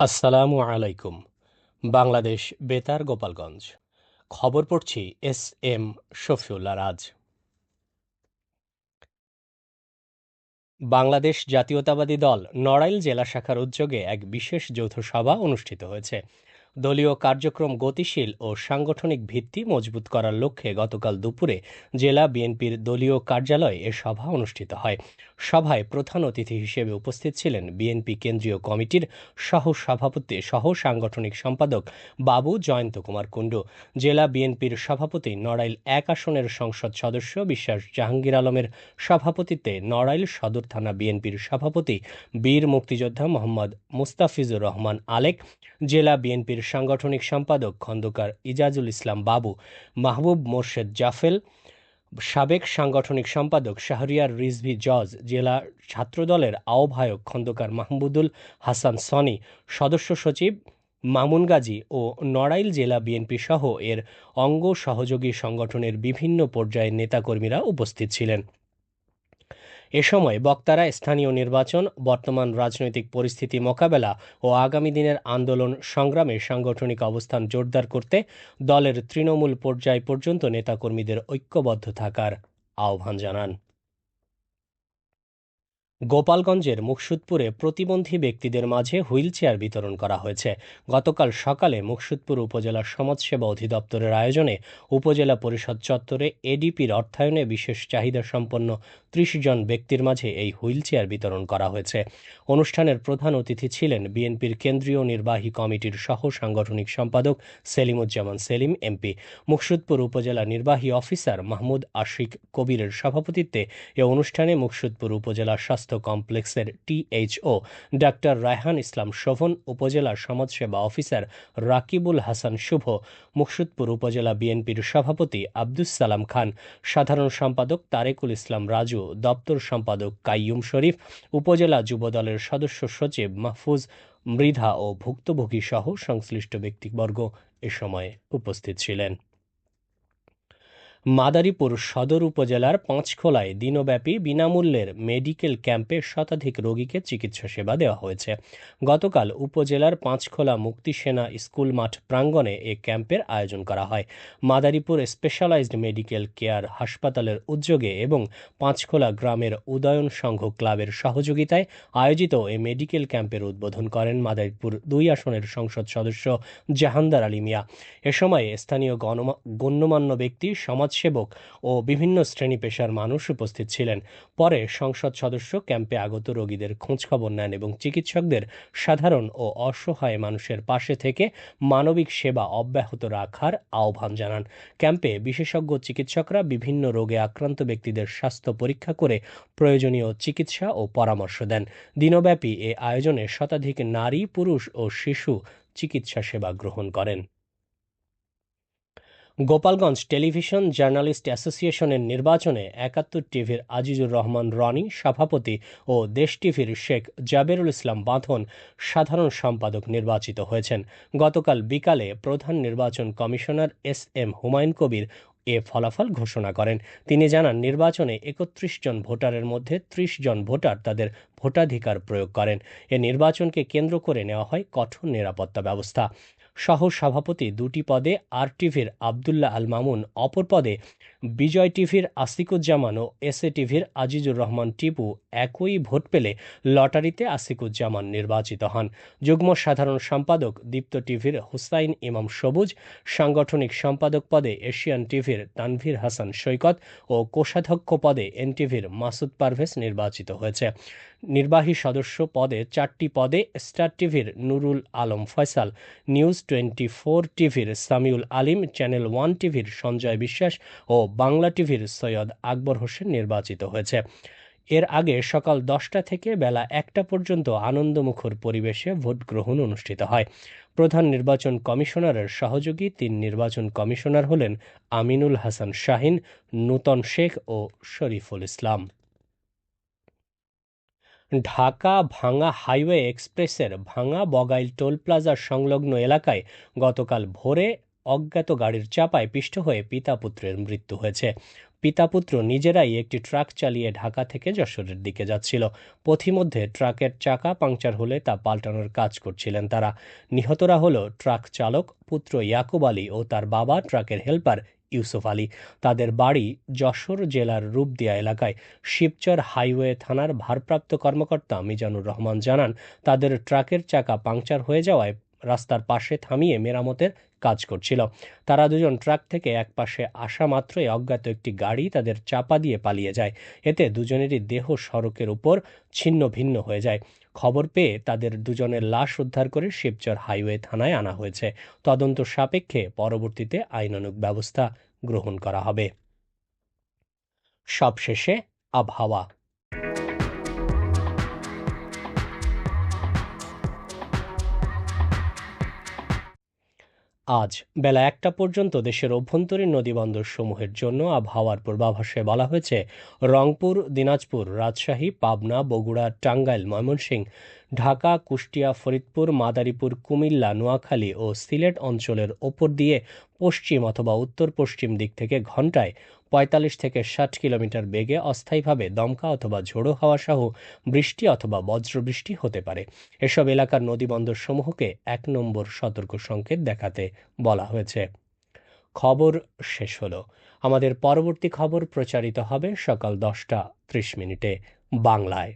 আসসালামু আলাইকুম। বাংলাদেশ বেতার গোপালগঞ্জ। খবর পড়ছি এস এম শফিউল্লাহ রাজ। বাংলাদেশ জাতীয়তাবাদী দল নড়াইল জেলা শাখার উদ্যোগে এক বিশেষ যৌথ সভা অনুষ্ঠিত হয়েছে। দলীয় কার্যক্রম গতিশীল ও সাংগঠনিক ভিত্তি মজবুত করার লক্ষ্যে গতকাল দুপুরে জেলা বিএনপির দলীয় কার্যালয়ে এ সভা অনুষ্ঠিত হয়। সভায় প্রধান অতিথি হিসেবে উপস্থিত ছিলেন বিএনপি কেন্দ্রীয় কমিটির সহ-সভাপতি সহ সাংগঠনিক সম্পাদক বাবু জয়ন্ত কুমার কুণ্ডু, জেলা বিএনপির সভাপতি, নড়াইল ১ আসনের সংসদ সদস্য বিশ্বাস জাহাঙ্গীর আলমের সভাপতিত্বে নড়াইল সদর থানা বিএনপির সভাপতি বীর মুক্তিযোদ্ধা মোহাম্মদ মুস্তাফিজুর রহমান আলেক, জেলা বিএনপির সাংগঠনিক সম্পাদক খন্দকার ইজাজুল ইসলাম বাবু, মাহবুব মোর্শেদ জাফেল, সাবেক সাংগঠনিক সম্পাদক শাহরিয়ার রিজভী জজ, জেলা ছাত্রদলের আহ্বায়ক খন্দকার মাহমুদুল হাসান সনি, সদস্য সচিব মামুন গাজী ও নড়াইল জেলা বিএনপি সহ এর অঙ্গ সহযোগী সংগঠনের বিভিন্ন পর্যায়ের নেতাকর্মীরা উপস্থিত ছিলেন। এ সময় বক্তারা স্থানীয় নির্বাচন, বর্তমান রাজনৈতিক পরিস্থিতি মোকাবেলা ও আগামী দিনের আন্দোলন সংগ্রামে সাংগঠনিক অবস্থান জোরদার করতে দলের তৃণমূল পর্যায় পর্যন্ত নেতাকর্মীদের ঐক্যবদ্ধ থাকার আহ্বান জানান। গোপালগঞ্জের মুকসুদপুরে প্রতিবন্ধী ব্যক্তিদের মাঝে হুইল চেয়ার বিতরণ করা হয়েছে। গতকাল সকালে মুকসুদপুর উপজেলা সমাজসেবা অধিদপ্তরের আয়োজনে উপজেলা পরিষদ চত্বরে এডিপির অর্থায়নে বিশেষ চাহিদা সম্পন্ন ৩০ জন ব্যক্তির মাঝে এই হুইল চেয়ার বিতরণ করা হয়েছে। অনুষ্ঠানের প্রধান অতিথি ছিলেন বিএনপির কেন্দ্রীয় নির্বাহী কমিটির সহ সাংগঠনিক সম্পাদক সেলিমুজ্জামান সেলিম এমপি। মুকসুদপুর উপজেলা নির্বাহী অফিসার মাহমুদ আশিক কবিরের সভাপতিত্বে এ অনুষ্ঠানে মুকসুদপুর উপজেলা স্বাস্থ্য কমপ্লেক্সের টিএইচও ডাক্তার রায়হান ইসলাম শোভন, উপজেলা সমাজসেবা অফিসার রাকিবুল হাসান শুভ, মুকসুদপুর উপজেলা বিএনপির সভাপতি আব্দুস সালাম খান, সাধারণ সম্পাদক তারেকুল ইসলাম রাজু, দপ্তর সম্পাদক কাইয়ুম শরীফ, উপজেলা যুবদলের সদস্য সচিব মাহফুজ মৃধা ও ভুক্তভোগী সহ সংশ্লিষ্ট ব্যক্তিবর্গ এ সময় উপস্থিত ছিলেন। মাদারীপুর সদর উপজেলার পাঁচখোলায় দিনব্যাপী বিনামূল্যের মেডিকেল ক্যাম্পে শতাধিক রোগীকে চিকিৎসা সেবা দেওয়া হয়েছে। গতকাল উপজেলার পাঁচখোলা মুক্তিসেনা স্কুল মাঠ প্রাঙ্গণে এ ক্যাম্পের আয়োজন করা হয়। মাদারীপুর স্পেশালাইজড মেডিকেল কেয়ার হাসপাতালের উদ্যোগে এবং পাঁচখোলা গ্রামের উদয়ন সংঘ ক্লাবের সহযোগিতায় আয়োজিত এ মেডিকেল ক্যাম্পের উদ্বোধন করেন মাদারীপুর ২ আসনের সংসদ সদস্য জাহানদার আলী মিয়া। এ সময় স্থানীয় গণ্যমান্য ব্যক্তি, সমাজসেবক ও বিভিন্ন শ্রেণী পেশার মানুষ উপস্থিত ছিলেন। পরে সংসদ সদস্য ক্যাম্পে আগত রোগীদের খোঁজখবর নেন এবং চিকিৎসকদের সাধারণ ও অসহায় মানুষের পাশে থেকে মানবিক সেবা অব্যাহত রাখার আহ্বান জানান। ক্যাম্পে বিশেষজ্ঞ চিকিৎসকরা বিভিন্ন রোগে আক্রান্ত ব্যক্তিদের স্বাস্থ্য পরীক্ষা করে প্রয়োজনীয় চিকিৎসা ও পরামর্শ দেন। দিনব্যাপী এ আয়োজনে শতাধিক নারী, পুরুষ ও শিশু চিকিৎসা সেবা গ্রহণ করেন। গোপালগঞ্জ টেলিভিশন জার্নালিস্ট অ্যাসোসিয়েশনের নির্বাচনে ৭১ টিভির আজিজুর রহমান রনি সভাপতি ও দেশ টিভির শেখ জাবেরুল ইসলাম বাঁধন সাধারণ সম্পাদক নির্বাচিত হয়েছেন। গতকাল বিকালে প্রধান নির্বাচন commissioner S M Humayun Kabir এ ফলাফল ঘোষণা করেন। তিনি জানান, নির্বাচনে ৩১ জন ভোটারের মধ্যে ৩০ জন ভোটার তাদের ভোটাধিকার প্রয়োগ করেন। এ নির্বাচনকে কেন্দ্র করে নেওয়া হয় কঠোর নিরাপত্তা ব্যবস্থা। সহ সভাপতি ২টি পদে আর টিভির আবদুল্লাহ আল মামুন, অপর পদে বিজয় টিভির আসিকুজ্জামান ও এস এ টিভির আজিজুর রহমান টিপু একই ভোট পেলে লটারিতে আসিকুজ্জামান নির্বাচিত হন। যুগ্ম সাধারণ সম্পাদক দীপ্ত টিভির হুসাইন ইমাম সবুজ, সাংগঠনিক সম্পাদক পদে এশিয়ান টিভির তানভীর হাসান সৈকত ও কোষাধ্যক্ষ পদে এনটিভির মাসুদ পারভেজ নির্বাচিত হয়েছে। নির্বাহী সদস্য পদে ৪টি পদে স্টার টিভির নুরুল আলম ফয়সাল, নিউজ 24 টিভির সামিউল আলিম, চ্যানেল 1 টিভির সঞ্জয় বিশ্বাস ও বাংলা টিভির সৈয়দ আকবর হোসেন নির্বাচিত হয়েছে। এর আগে সকাল ১০টা থেকে বেলা ১টা পর্যন্ত আনন্দমুখর পরিবেশে ভোট গ্রহণ অনুষ্ঠিত হয়। প্রধান নির্বাচন কমিশনারের সহযোগী ৩ নির্বাচন কমিশনার হলেন আমিনুল হাসান শাহিন, নূতন শেখ ও শরীফুল ইসলাম। ঢাকা ভাঙা হাইওয়ে এক্সপ্রেসের ভাঙা বগাইল টোল প্লাজা সংলগ্ন এলাকায় গতকাল ভোরে অজ্ঞাত গাড়ির চাপায় পিষ্ট হয়ে পিতা পুত্রের মৃত্যু হয়েছে। পিতা-পুত্র নিজেরাই একটি ট্রাক চালিয়ে ঢাকা থেকে যশোরের দিকে যাচ্ছিল। পথিমধ্যে ট্রাকের চাকা পাংচার হলে তা পাল্টানোর কাজ করছিলেন তারা। নিহতরা হলো ট্রাক চালক পুত্র ইয়াকুব আলী ও তার বাবা ট্রাকের হেলপার ইউসুফ আলী। তাদের বাড়ি যশোর জেলার রূপদিয়া এলাকায়। শিবচর হাইওয়ে থানার ভারপ্রাপ্ত কর্মকর্তা মিজানুর রহমান জানান, তাদের ট্রাকের চাকা পাংচার হয়ে যাওয়ায় রাস্তার পাশে থামিয়ে মেরামতের কাজ করছিল। তারা দুজন ট্রাক থেকে একপাশে আসা মাত্রই অজ্ঞাত একটি গাড়ি তাদের চাপা দিয়ে পালিয়ে যায়। এতে দুজনেরই দেহ সড়কের উপর ছিন্ন ভিন্ন হয়ে যায়। খবর পেয়ে তাদের দুজনের লাশ উদ্ধার করে শিবচর হাইওয়ে থানায় আনা হয়েছে। তদন্ত সাপেক্ষে পরবর্তীতে আইনানুগ ব্যবস্থা গ্রহণ করা হবে। সবশেষে আবহাওয়া। আজ বেলা ১টা পর্যন্ত দেশের অভ্যন্তরীণ নদীবন্দরসমূহের জন্য আবহাওয়ার পূর্বাভাসে বলা হয়েছে, রংপুর, দিনাজপুর, রাজশাহী, পাবনা, বগুড়া, টাঙ্গাইল, ময়মনসিংহ, ঢাকা, কুষ্টিয়া, ফরিদপুর, মাদারীপুর, কুমিল্লা, নোয়াখালী ও সিলেট অঞ্চলের ওপর দিয়ে পশ্চিম অথবা উত্তর পশ্চিম দিক থেকে ঘন্টায় ৪৫ থেকে ৬০ কিলোমিটার বেগে অস্থায়ীভাবে দমকা অথবা ঝোড়ো হাওয়া সহ বৃষ্টি অথবা বজ্রবৃষ্টি হতে পারে। এসব এলাকার নদীবন্দরসমূহকে ১ নম্বর সতর্ক সংকেত দেখাতে বলা হয়েছে। খবর শেষ হলো। আমাদের পরবর্তী খবর প্রচারিত হবে সকাল ১০টা ৩০ মিনিটে বাংলায়।